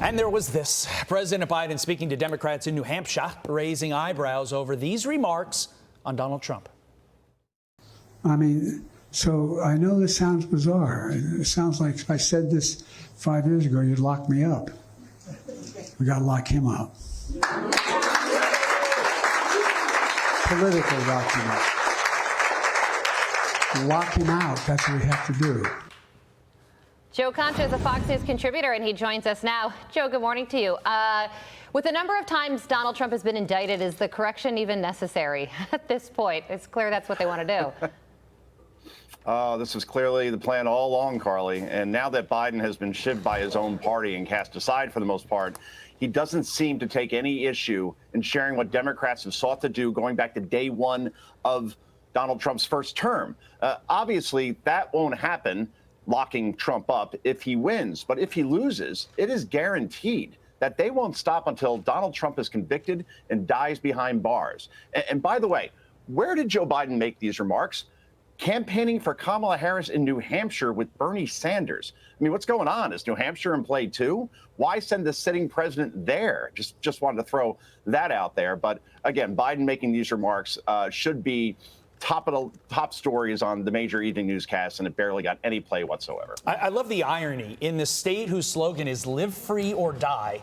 And there was this. President Biden speaking to Democrats in New Hampshire, raising eyebrows over these remarks on Donald Trump. I mean, so I know this sounds bizarre. It sounds like if I said this 5 years ago, you'd lock me up. We got to lock him up. Political lock him up. Lock him out. That's what we have to do. Joe Concha is a Fox News contributor, and he joins us now. Joe, good morning to you. With the number of times Donald Trump has been indicted, is the correction even necessary at this point? It's clear that's what they want to do. This was clearly the plan all along, Carly. And now that Biden has been shivved by his own party and cast aside for the most part, he doesn't seem to take any issue in sharing what Democrats have sought to do going back to day one of Donald Trump's first term. Obviously, that won't happen, locking Trump up, if he wins. But if he loses, it is guaranteed that they won't stop until Donald Trump is convicted and dies behind bars. And by the way, where did Joe Biden make these remarks? Campaigning for Kamala Harris in New Hampshire with Bernie Sanders. I mean, what's going on? Is New Hampshire in play too? Why send the sitting president there? Just wanted to throw that out there. But again, Biden making these remarks should be top stories on the major evening newscasts, and it barely got any play whatsoever. I love the irony. In the state whose slogan is live free or die,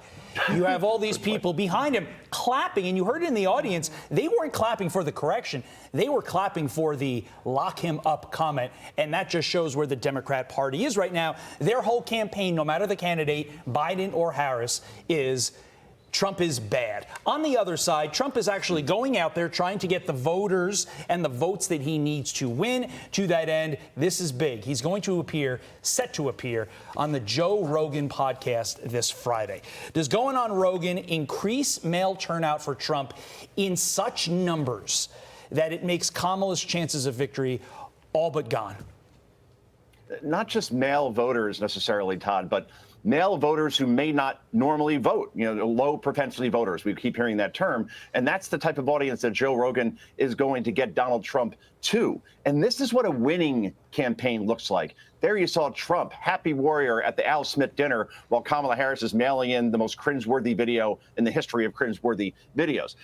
you have all these people behind him clapping, and you heard it in the audience. They weren't clapping for the correction. They were clapping for the lock him up comment, and that just shows where the Democrat Party is right now. Their whole campaign, no matter the candidate, Biden or Harris, is Trump is bad. On the other side, Trump is actually going out there trying to get the voters and the votes that he needs to win. To that end, this is big. He's going to set to appear on the Joe Rogan podcast this Friday. Does going on Rogan increase male turnout for Trump in such numbers that it makes Kamala's chances of victory all but gone? Not just male voters necessarily, Todd, but male voters who may not normally vote, low propensity voters. We keep hearing that term. And that's the type of audience that Joe Rogan is going to get Donald Trump to. And this is what a winning campaign looks like. There you saw Trump, happy warrior at the Al Smith dinner, while Kamala Harris is mailing in the most cringeworthy video in the history of cringeworthy videos.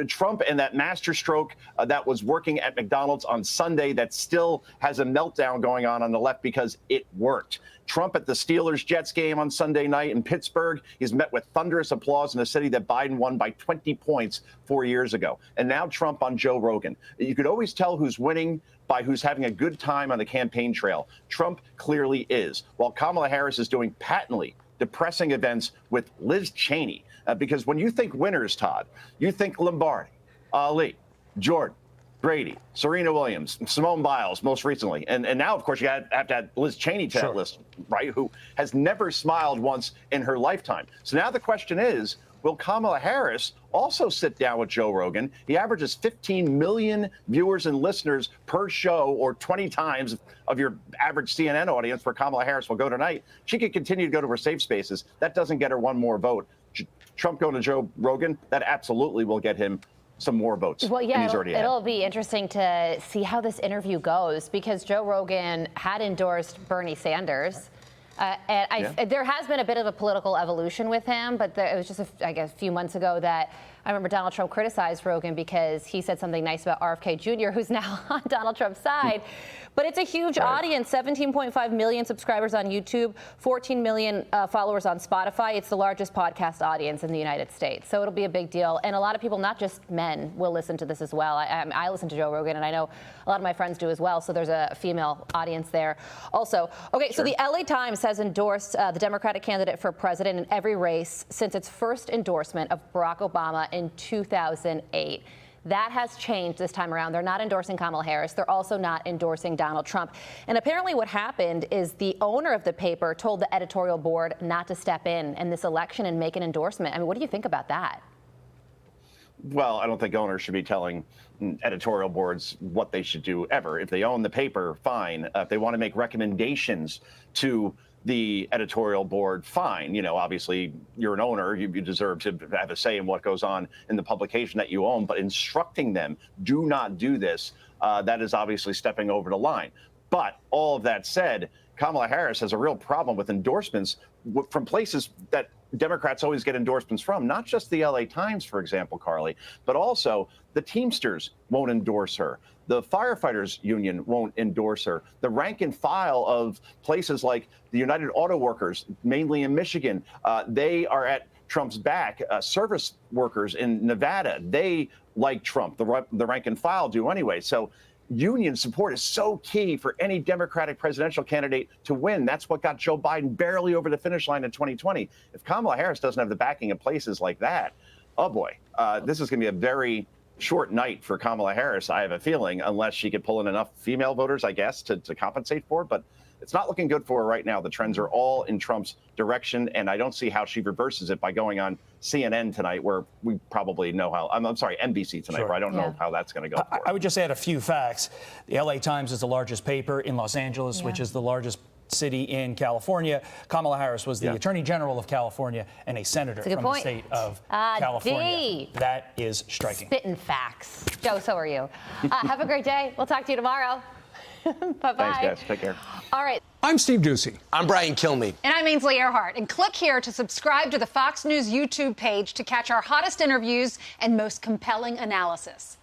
Trump and that masterstroke that was working at McDonald's on Sunday that still has a meltdown going on the left because it worked. Trump at the Steelers-Jets game on Sunday night in Pittsburgh, he's met with thunderous applause in a city that Biden won by 20 points 4 years ago. And now Trump on Joe Rogan. You could always tell who's winning by who's having a good time on the campaign trail. Trump clearly is, while Kamala Harris is doing patently depressing events with Liz Cheney. Because when you think winners, Todd, you think Lombardi, Ali, Jordan, Brady, Serena Williams, Simone Biles, most recently. And now, of course, you have to add Liz Cheney to that list, right, who has never smiled once in her lifetime. So now the question is, will Kamala Harris also sit down with Joe Rogan? He averages 15 million viewers and listeners per show, or 20 times of your average CNN audience where Kamala Harris will go tonight. She could continue to go to her safe spaces. That doesn't get her one more vote. Trump going to Joe Rogan, that absolutely will get him some more votes. Well, yeah, it'll be interesting to see how this interview goes, because Joe Rogan had endorsed Bernie Sanders. There has been a bit of a political evolution with him, but it was just, I guess, a few months ago that I remember Donald Trump criticized Rogan because he said something nice about RFK Jr., who's now on Donald Trump's side. But it's a huge audience, 17.5 million subscribers on YouTube, 14 million followers on Spotify. It's the largest podcast audience in the United States. So it'll be a big deal. And a lot of people, not just men, will listen to this as well. I listen to Joe Rogan, and I know a lot of my friends do as well. So there's a female audience there also. Okay, so the LA Times has endorsed the Democratic candidate for president in every race since its first endorsement of Barack Obama in 2008. That has changed this time around. They're not endorsing Kamala Harris. They're also not endorsing Donald Trump. And apparently what happened is the owner of the paper told the editorial board not to step in this election and make an endorsement. I mean, what do you think about that? Well, I don't think owners should be telling editorial boards what they should do ever. If they own the paper, fine. If they want to make recommendations to the editorial board, fine. Obviously, you're an owner. You deserve to have a say in what goes on in the publication that you own. But instructing them, do not do this, that is obviously stepping over the line. But all of that said, Kamala Harris has a real problem with endorsements from places that Democrats always get endorsements from, not just the LA Times, for example, Carly, but also the Teamsters won't endorse her. The firefighters union won't endorse her. The rank and file of places like the United Auto Workers, mainly in Michigan, they are at Trump's back. Service workers in Nevada, they like Trump. The rank and file do anyway. So union support is so key for any Democratic presidential candidate to win. That's what got Joe Biden barely over the finish line in 2020. If Kamala Harris doesn't have the backing of places like that, oh boy, this is going to be a very short night for Kamala Harris, I have a feeling, unless she could pull in enough female voters, I guess, to compensate for it. But it's not looking good for her right now. The trends are all in Trump's direction, and I don't see how she reverses it by going on CNN tonight, where we probably know how. I'm sorry, NBC tonight, where I don't know how that's going to go. I would just add a few facts. The LA Times is the largest paper in Los Angeles, which is the largest city in California. Kamala Harris was the Attorney General of California and a senator from the state of California. That is striking. Spitting facts. Joe, so are you. Have a great day. We'll talk to you tomorrow. Bye-bye. Thanks, guys. Take care. All right. I'm Steve Ducey. I'm Brian Kilmeade. And I'm Ainsley Earhart. And click here to subscribe to the Fox News YouTube page to catch our hottest interviews and most compelling analysis.